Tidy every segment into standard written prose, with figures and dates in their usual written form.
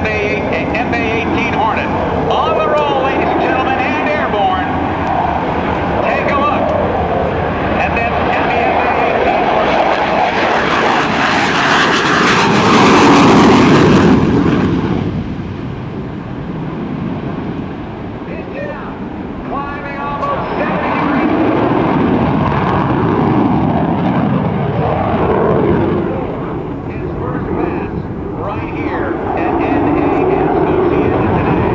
F-A-18 Hornet. On the roll, ladies and gentlemen, and airborne. Take a look at this F-A-18 Hornet. Pitch it out, climbing almost 70 degrees. His first pass right here at NAS Oceana today.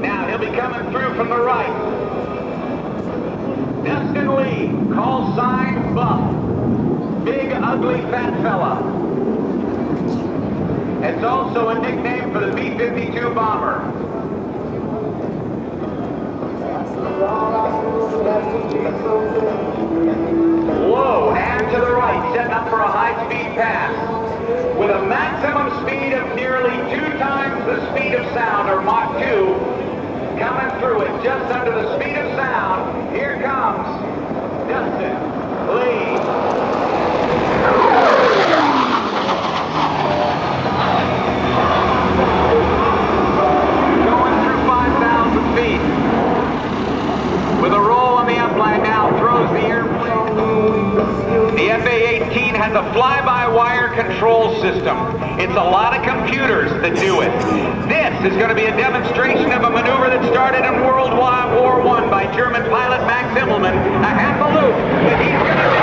Now he'll be coming through from the right. Dustin Lee, call sign Buff. Big, ugly, fat fella. It's also a nickname for the B-52 bomber. Low and to the right, setting up for a high-speed pass. With a maximum speed of nearly 2 times the speed of sound, or Mach 2, coming through it just under the speed of sound. Here comes Dustin Lee. With a roll on the upline now, throws the airplane. The F-A-18 has a fly-by-wire control system. It's a lot of computers that do it. This is going to be a demonstration of a maneuver that started in World War I by German pilot Max Immelmann. A half a loop that he's going to do.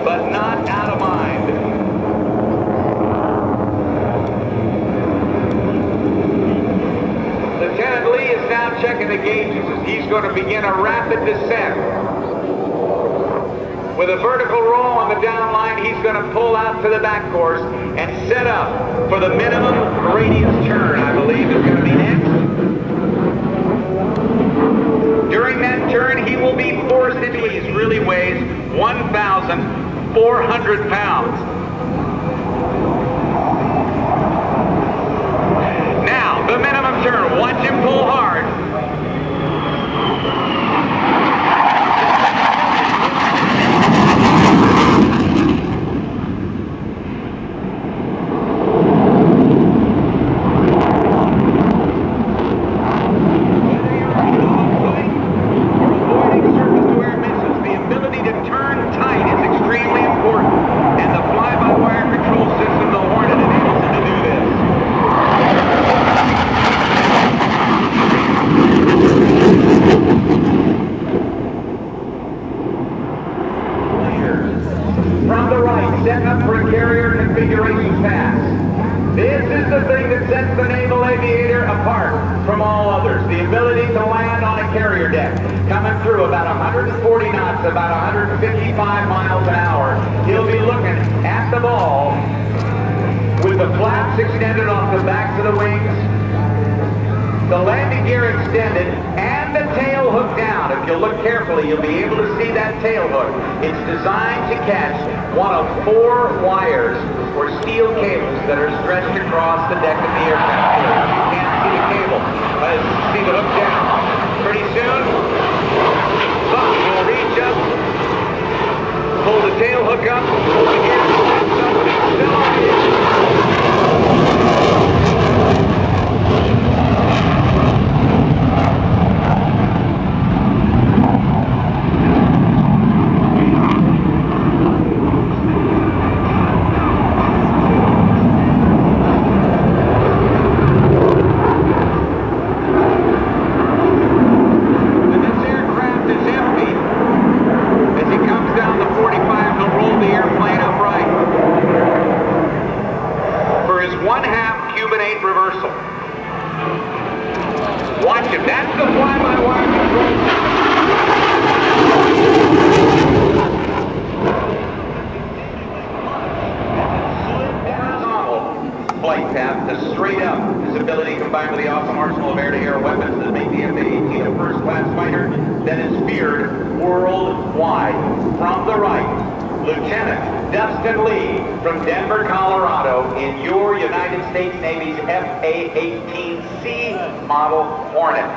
But not out of mind. Lieutenant Lee is now checking the gauges as he's going to begin a rapid descent. With a vertical roll on the down line, he's going to pull out to the back course and set up for the minimum radius turn, I believe is going to be next. During that turn, he will be forced into his really weighs 1,400 pounds. Now, the minimum turn. Watch him pull hard. Setting up for a carrier configuration pass. This is the thing that sets the naval aviator apart from all others. The ability to land on a carrier deck. Coming through about 140 knots, about 155 miles an hour. He'll be looking at the ball with the flaps extended off the backs of the wings, the landing gear extended, and the tail hook down. If you look carefully, you'll be able to see that tail hook. It's designed to catch one of 4 wires or steel cables that are stretched across the deck of the aircraft. You can't see the cable, but see the hook down. Pretty soon, Buck will reach up, pull the tail hook up, pull the gear, That's the fly-by-wire control. Flight path to straight up. This ability combined with the awesome arsenal of air-to-air weapons that make the F-A-18C a first-class fighter that is feared worldwide. From the right, Lieutenant Dustin Lee from Denver, Colorado, in your United States Navy's F-A-18C model Hornet.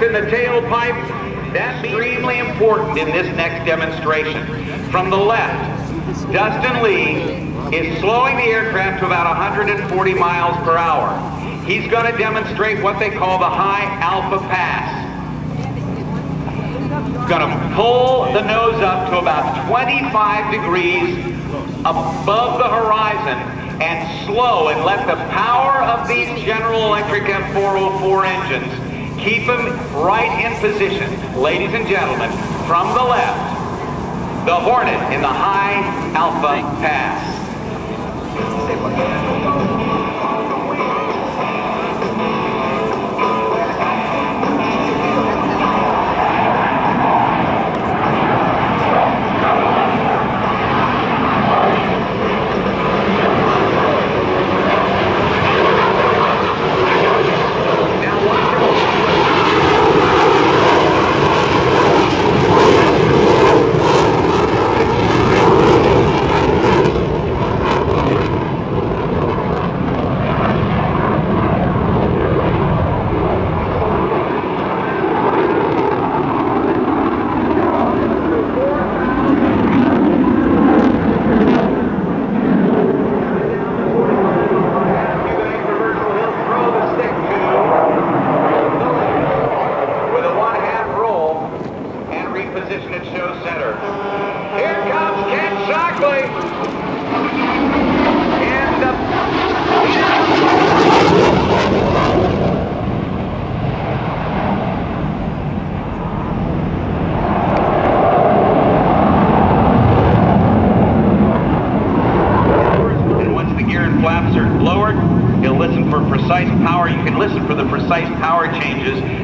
In the tailpipe, that's extremely important in this next demonstration. From the left, Dustin Lee is slowing the aircraft to about 140 miles per hour. He's going to demonstrate what they call the high alpha pass. He's going to pull the nose up to about 25 degrees above the horizon and slow and let the power of these General Electric M404 engines keep him right in position. Ladies and gentlemen, from the left, the Hornet in the high alpha pass.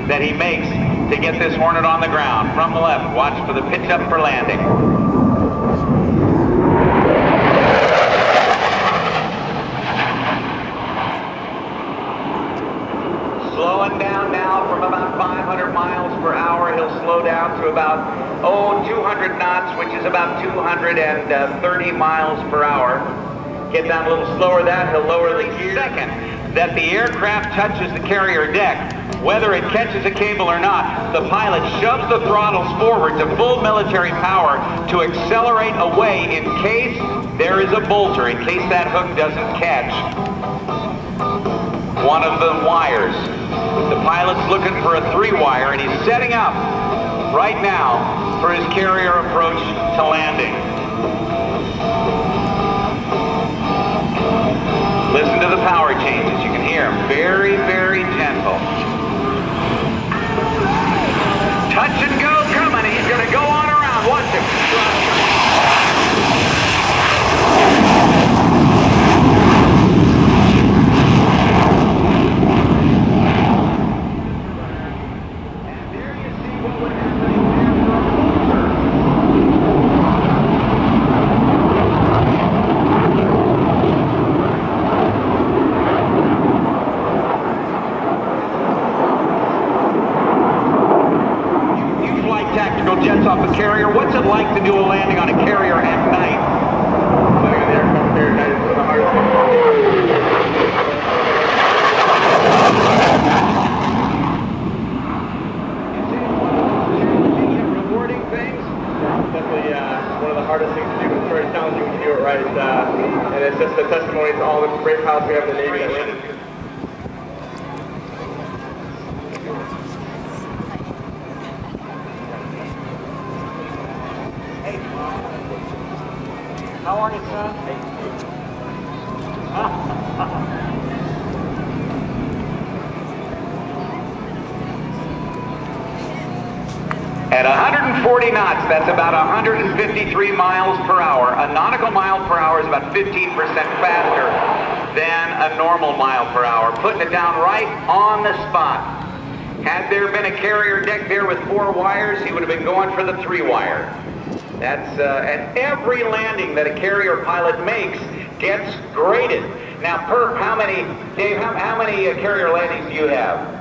That he makes to get this Hornet on the ground. From the left, watch for the pitch up for landing. Slowing down now from about 500 miles per hour. He'll slow down to about, 200 knots, which is about 230 miles per hour. Get down a little slower that, he'll lower the gear. Second, that the aircraft touches the carrier deck. Whether it catches a cable or not, the pilot shoves the throttles forward to full military power to accelerate away in case there is a bolter, in case that hook doesn't catch one of the wires. The pilot's looking for a 3-wire, and he's setting up right now for his carrier approach to landing. Listen to the power changes. You can hear him very, very gentle. Touch and go coming. He's going to go on around. Watch him. And there you see what would happen jets off a carrier. What's it like to do a landing on a carrier at night? Landing on the aircraft carrier at night is one of the hardest things. Rewarding things? Definitely one of the hardest things to do, but it's very challenging when you do it right. And it's just a testimony to all the great pilots we have in the Navy that landed. Hornet, son? At 140 knots, that's about 153 miles per hour. A nautical mile per hour is about 15% faster than a normal mile per hour. Putting it down right on the spot. Had there been a carrier deck there with 4 wires, he would have been going for the 3-wire. That's, and every landing that a carrier pilot makes gets graded. Now, Perp, how many, Dave, how many carrier landings do you have?